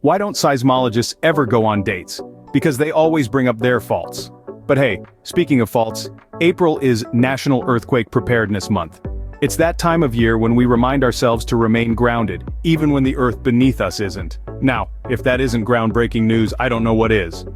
Why don't seismologists ever go on dates? Because they always bring up their faults. But hey, speaking of faults, April is National Earthquake Preparedness Month. It's that time of year when we remind ourselves to remain grounded, even when the earth beneath us isn't. Now, if that isn't groundbreaking news, I don't know what is.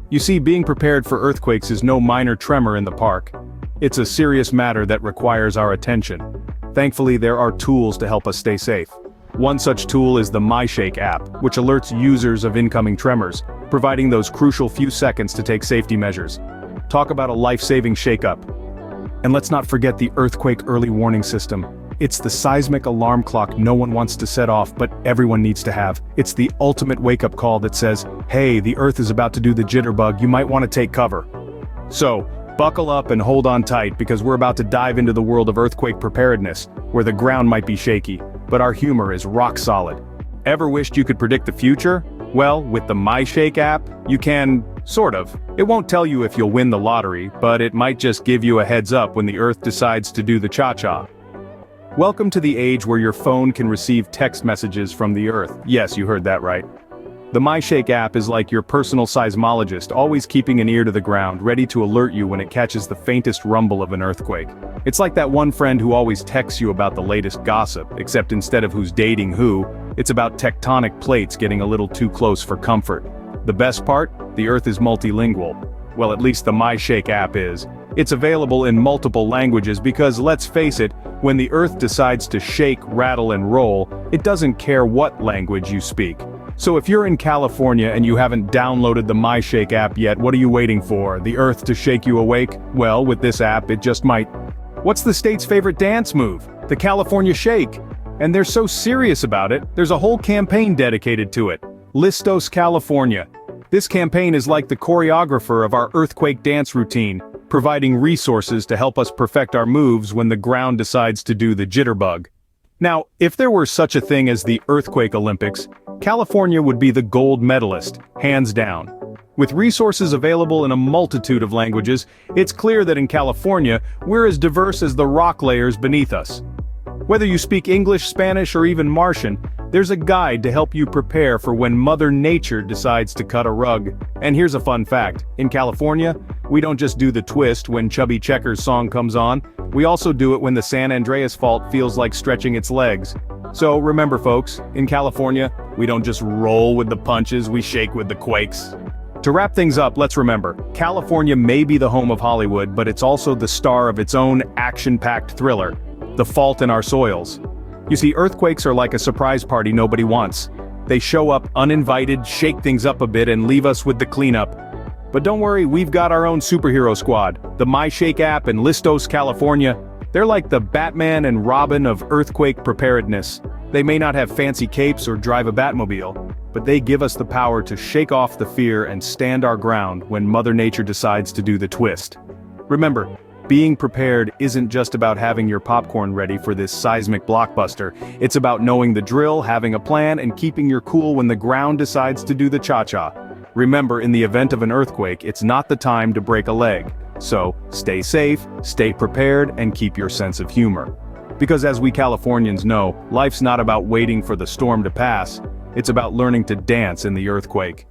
You see, being prepared for earthquakes is no minor tremor in the park. It's a serious matter that requires our attention. Thankfully, there are tools to help us stay safe. One such tool is the MyShake app, which alerts users of incoming tremors, providing those crucial few seconds to take safety measures. Talk about a life-saving shake-up. And let's not forget the earthquake early warning system. It's the seismic alarm clock no one wants to set off, but everyone needs to have. It's the ultimate wake-up call that says, hey, the earth is about to do the jitterbug, you might want to take cover. So, buckle up and hold on tight because we're about to dive into the world of earthquake preparedness, where the ground might be shaky, but our humor is rock solid. Ever wished you could predict the future? Well, with the MyShake app, you can, sort of. It won't tell you if you'll win the lottery, but it might just give you a heads up when the earth decides to do the cha-cha. Welcome to the age where your phone can receive text messages from the earth. Yes, you heard that right. The MyShake app is like your personal seismologist, always keeping an ear to the ground, ready to alert you when it catches the faintest rumble of an earthquake. It's like that one friend who always texts you about the latest gossip, except instead of who's dating who, it's about tectonic plates getting a little too close for comfort. The best part? The earth is multilingual. Well, at least the MyShake app is. It's available in multiple languages because, let's face it, when the earth decides to shake, rattle, and roll, it doesn't care what language you speak. So if you're in California and you haven't downloaded the MyShake app yet, what are you waiting for? The earth to shake you awake? Well, with this app, it just might. What's the state's favorite dance move? The California Shake. And they're so serious about it, there's a whole campaign dedicated to it. Listos, California. This campaign is like the choreographer of our earthquake dance routine, providing resources to help us perfect our moves when the ground decides to do the jitterbug. Now, if there were such a thing as the Earthquake Olympics, California would be the gold medalist, hands down. With resources available in a multitude of languages, it's clear that in California, we're as diverse as the rock layers beneath us. Whether you speak English, Spanish, or even Martian, there's a guide to help you prepare for when Mother Nature decides to cut a rug. And here's a fun fact. In California, we don't just do the twist when Chubby Checker's song comes on, we also do it when the San Andreas Fault feels like stretching its legs. So remember folks, in California, we don't just roll with the punches, we shake with the quakes. To wrap things up, let's remember, California may be the home of Hollywood, but it's also the star of its own action-packed thriller, The Fault in Our Soils. You see, earthquakes are like a surprise party nobody wants. They show up uninvited, shake things up a bit, and leave us with the cleanup. But don't worry, we've got our own superhero squad, the MyShake app in Listos, California. They're like the Batman and Robin of earthquake preparedness. They may not have fancy capes or drive a Batmobile, but they give us the power to shake off the fear and stand our ground when Mother Nature decides to do the twist. Remember, being prepared isn't just about having your popcorn ready for this seismic blockbuster. It's about knowing the drill, having a plan, and keeping your cool when the ground decides to do the cha-cha. Remember, in the event of an earthquake, it's not the time to break a leg. So, stay safe, stay prepared, and keep your sense of humor. Because as we Californians know, life's not about waiting for the storm to pass, it's about learning to dance in the earthquake.